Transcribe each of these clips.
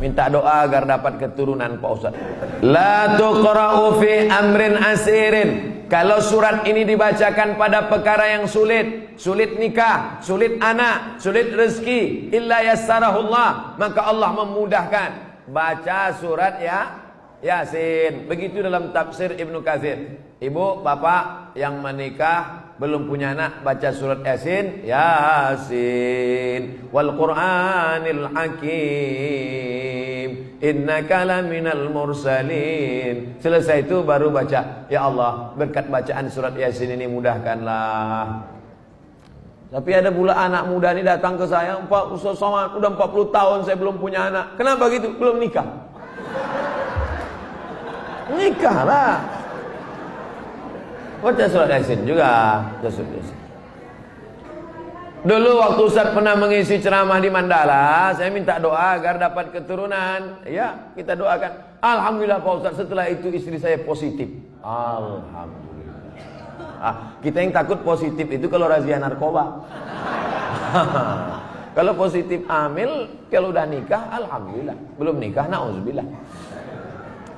Minta doa agar dapat keturunan Pak Ustaz. La tuqra'u fi amrin asirin. Kalau surat ini dibacakan pada perkara yang sulit, sulit nikah, sulit anak, sulit rezeki, illa yassarahullah, maka Allah memudahkan. Baca surat Yasin. Begitu dalam tafsir Ibnu Katsir. Ibu, bapak yang menikah belum punya anak, baca surat Yasin. Yasin wal Qur'anil Hakim, innaka laminal mursalin. Selesai itu baru baca, ya Allah, berkat bacaan surat Yasin ini mudahkanlah. Tapi ada pula anak muda ini datang ke saya, Pak Ustaz Somad, udah 40 tahun saya belum punya anak. Kenapa gitu? Belum nikah. Nikahlah. Baca surat Yasin juga. Dulu waktu Ustaz pernah mengisi ceramah di Mandala, saya minta doa agar dapat keturunan. Ya, kita doakan. Alhamdulillah Pak Ustaz, setelah itu istri saya positif. Alhamdulillah. Kita yang takut positif itu kalau razia narkoba. Kalau positif hamil, kalau udah nikah, alhamdulillah. Belum nikah, na'udzubillah.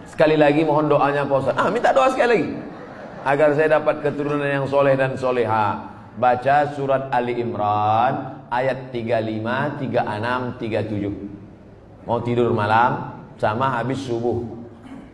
Sekali lagi mohon doanya Pak Ustaz. Minta doa sekali lagi agar saya dapat keturunan yang soleh dan soleha. Baca surat Ali Imran ayat 35, 36, 37. Mau tidur malam sama habis subuh.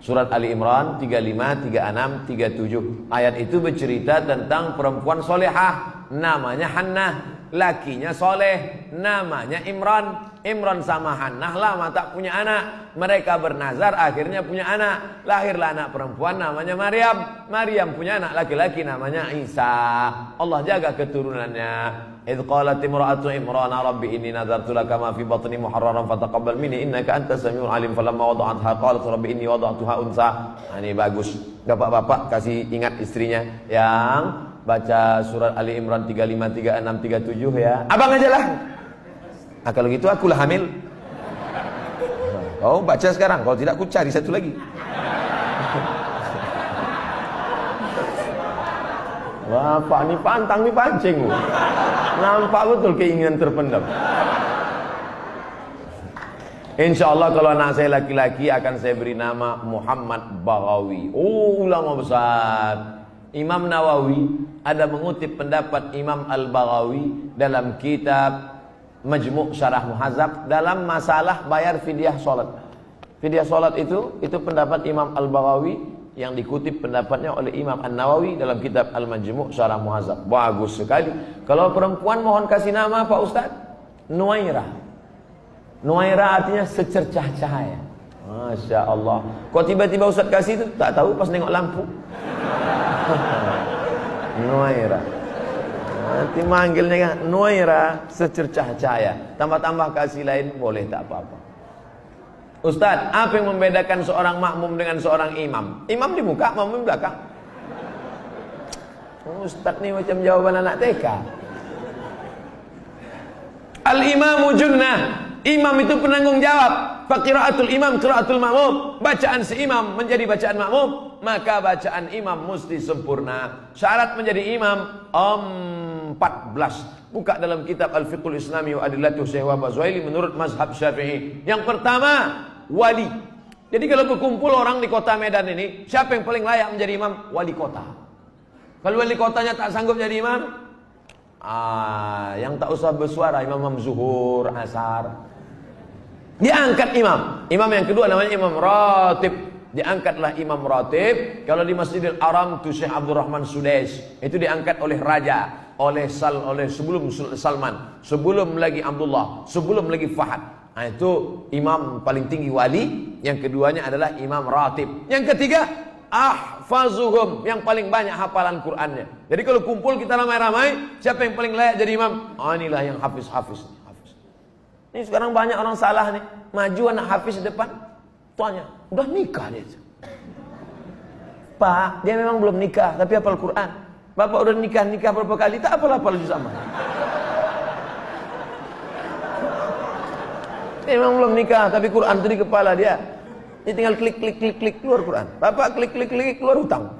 Surat Ali Imran 35, 36, 37. Ayat itu bercerita tentang perempuan solehah, namanya Hannah. Lakinya soleh, namanya Imran. Imran sama Hannah lama tak punya anak. Mereka bernazar, akhirnya punya anak. Lahirlah anak perempuan namanya Maryam. Maryam punya anak laki-laki namanya Isa. Allah jaga keturunannya. Idh qalat imra'atu Imran rabbi inni nadartu laka ma fi batni muharraran fataqabbal minni innaka antas samiul alim. Falamma wada'atha qalat rabbi inni wada'tuha unsa. Ini bagus. Bapak-bapak kasih ingat istrinya yang baca surat Ali Imran 35, 36, 37 ya. Abang aja lah. Kalau gitu akulah hamil. Oh, baca sekarang. Kalau tidak aku cari satu lagi. Bapak ini pantang nih pancing. Nampak betul keinginan terpendam. Insya Allah kalau anak saya laki-laki akan saya beri nama Muhammad Baghawi. Oh, ulama besar. Imam Nawawi ada mengutip pendapat Imam Al-Baghawi dalam kitab Majmu' Syarah Muhadzab dalam masalah bayar fidyah salat. Fidyah salat itu pendapat Imam Al-Baghawi yang dikutip pendapatnya oleh Imam An-Nawawi dalam kitab Al-Majmu' Syarah Muhadzab. Bagus sekali. Kalau perempuan mohon kasih nama Pak Ustaz. Nuairah. Nuairah artinya secercah cahaya. Masya Allah. Kok tiba-tiba Ustaz kasih itu? Tak tahu pas nengok lampu. Nuairah. Nanti manggilnya kan Nuairah, secercah cahaya. Tambah-tambah kasih lain boleh, tak apa-apa. Ustaz, apa yang membedakan seorang makmum dengan seorang imam? Imam di muka, makmum di belakang. Ustaz nih macam jawaban anak TK. Al-imamu junnah. Imam itu penanggung jawab. Faqiraatul imam qiraatul makmum. Bacaan si imam menjadi bacaan makmum, maka bacaan imam mesti sempurna. Syarat menjadi imam 14. Buka dalam kitab Al-Fiqhul Islami wa Adillatuh Syekh Wahab Zuhaili menurut mazhab Syafi'i. Yang pertama, wali. Jadi kalau berkumpul orang di kota Medan ini, siapa yang paling layak menjadi imam? Wali kota. Kalau wali kotanya tak sanggup jadi imam, yang tak usah bersuara, imam zuhur, asar. Diangkat imam. Imam yang kedua namanya imam ratib. Diangkatlah imam ratib. Kalau di Masjidil Haram itu Syekh Abdurrahman Sudais. Itu diangkat oleh raja, oleh sebelum Salman, sebelum lagi Abdullah, sebelum lagi Fahad. Nah, itu imam paling tinggi wali. Yang keduanya adalah imam ratib. Yang ketiga, ahfazuhum, yang paling banyak hafalan Qur'annya. Jadi kalau kumpul kita ramai-ramai, siapa yang paling layak jadi imam? Inilah yang hafiz. Ini sekarang banyak orang salah nih. Maju anak hafiz di depan, tuanya udah nikah dia. Pak, dia memang belum nikah tapi hafal Quran. Bapak udah nikah berapa kali, tak hafal juz amma. Dia memang belum nikah tapi Quran itu di kepala dia. Dia tinggal klik keluar Quran. Bapak klik keluar hutang.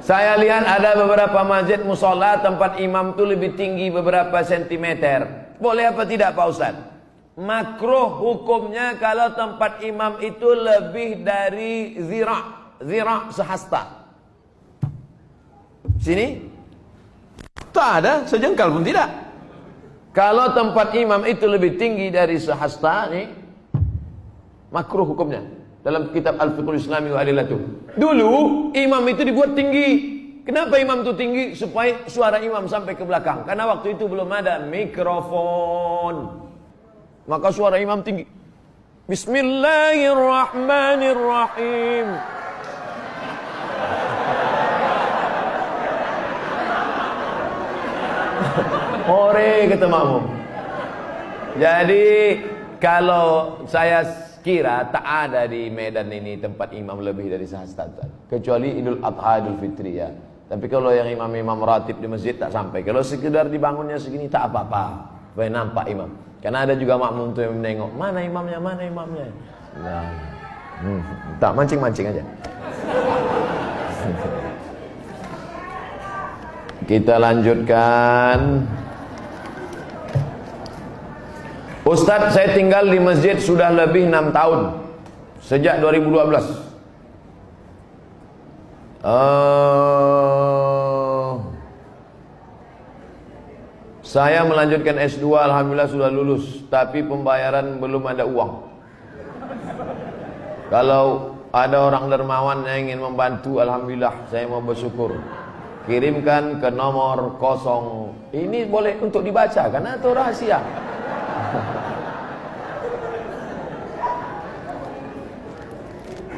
Saya lihat ada beberapa masjid musola tempat imam itu lebih tinggi beberapa sentimeter. Boleh apa tidak Pak Ustaz? Makruh hukumnya kalau tempat imam itu lebih dari zira' sehasta. Sini tak ada sejengkal pun tidak. Kalau tempat imam itu lebih tinggi dari sehasta nih, makruh hukumnya. Dalam kitab Al-Fiqhul Islami wa Adillatuh. Dulu imam itu dibuat tinggi. Kenapa imam itu tinggi? Supaya suara imam sampai ke belakang. Karena waktu itu belum ada mikrofon. Maka suara imam tinggi. Bismillahirrahmanirrahim. Ore kata makmum. Jadi kalau saya kira tak ada di Medan ini tempat imam lebih dari sehasta, kecuali Idul Adha, Idul Fitri ya. Tapi kalau yang imam-imam ratib di masjid tak sampai. Kalau sekedar dibangunnya segini tak apa-apa, supaya nampak imam. Karena ada juga makmum tuh yang menengok, mana imamnya, mana imamnya. Nah, tak mancing-mancing aja. Kita lanjutkan. Ustadz, saya tinggal di masjid sudah lebih 6 tahun. Sejak 2012. Saya melanjutkan S2, alhamdulillah sudah lulus, tapi pembayaran belum ada uang. Kalau ada orang dermawan yang ingin membantu, alhamdulillah saya mau bersyukur. Kirimkan ke nomor 0. Ini boleh untuk dibaca karena itu rahasia.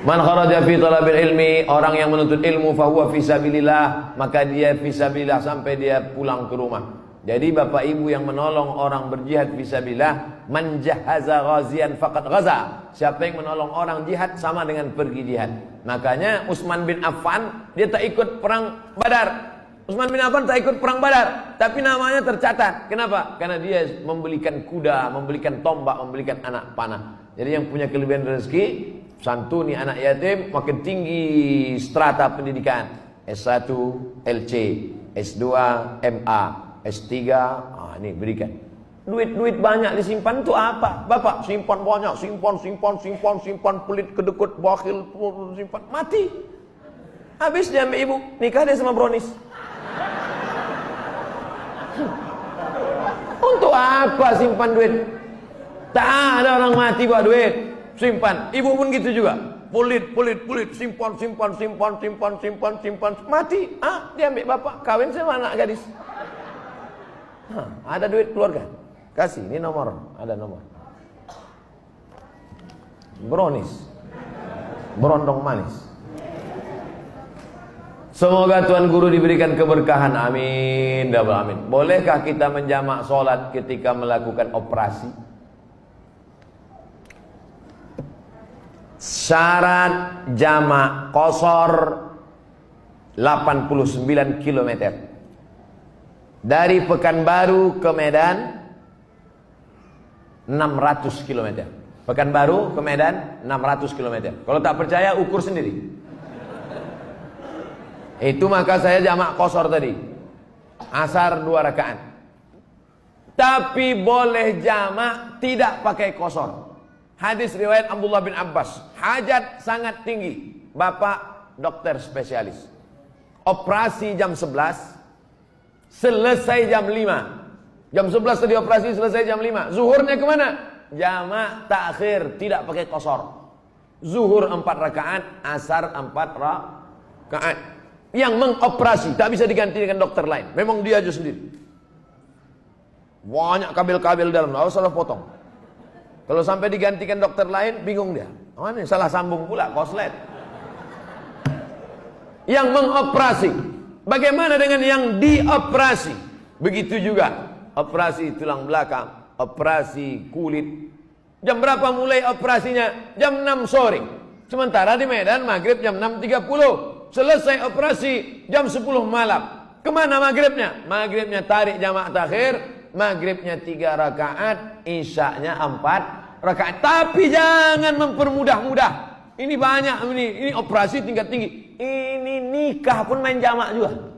Man kharaja fi talabil ilmi, orang yang menuntut ilmu fahuwa fi sabilillah, maka dia fi sabilillah sampai dia pulang ke rumah. Jadi bapak ibu yang menolong orang berjihad fi sabilillah, man jahaza ghazian faqad ghaza. Siapa yang menolong orang jihad sama dengan pergi jihad. Makanya Utsman bin Affan dia tak ikut perang Badar. Utsman bin Affan tak ikut perang Badar, tapi namanya tercatat. Kenapa? Karena dia membelikan kuda, membelikan tombak, membelikan anak panah. Jadi yang punya kelebihan rezeki, santuni anak yatim, makin tinggi strata pendidikan. S1, LC, S2, MA, S3, ini berikan. Duit banyak disimpan itu apa? Bapak simpan banyak, simpan, pelit, kedekut, bakhil, simpan, mati. Habis dia ambil ibu, nikah dia sama Bronis. Untuk apa simpan duit? Tak ada orang mati buat duit. Simpan. Ibu pun gitu juga. Pelit, simpan, mati. Dia ambil bapak, kawin sama anak gadis. Ada duit keluarga. Kasih, ini nomor, ada nomor. Bronis. Berondong manis. Semoga Tuan Guru diberikan keberkahan. Amin. Amin. Bolehkah kita menjamak sholat ketika melakukan operasi? Syarat jamak qashar 89 km. Dari Pekanbaru ke Medan 600 km. Pekanbaru ke Medan 600 km. Kalau tak percaya ukur sendiri. Itu maka saya jamak qashar tadi. Asar 2 rakaat. Tapi boleh jamak tidak pakai qashar. Hadis riwayat Abdullah bin Abbas. Hajat sangat tinggi. Bapak dokter spesialis. Operasi jam 11. Selesai jam 5. Jam 11 tadi operasi, selesai jam 5. Zuhurnya kemana? Jamak takhir, tidak pakai qashar. Zuhur 4 rakaat, asar 4 rakaat. Yang mengoperasi tak bisa diganti dengan dokter lain. Memang dia aja sendiri. Banyak kabel-kabel dalam, harus salah potong. Kalau sampai digantikan dokter lain, bingung dia. Mana salah sambung pula, koslet. Yang mengoperasi. Bagaimana dengan yang dioperasi? Begitu juga. Operasi tulang belakang, operasi kulit. Jam berapa mulai operasinya? Jam 6 sore. Sementara di Medan maghrib jam 6.30. Selesai operasi jam 10 malam. Kemana maghribnya? Maghribnya tarik jamak takhir. Maghribnya 3 rakaat, isyaknya 4 rakaat. Tapi jangan mempermudah-mudah. Ini banyak ini operasi tingkat tinggi. Ini nikah pun main jamak juga.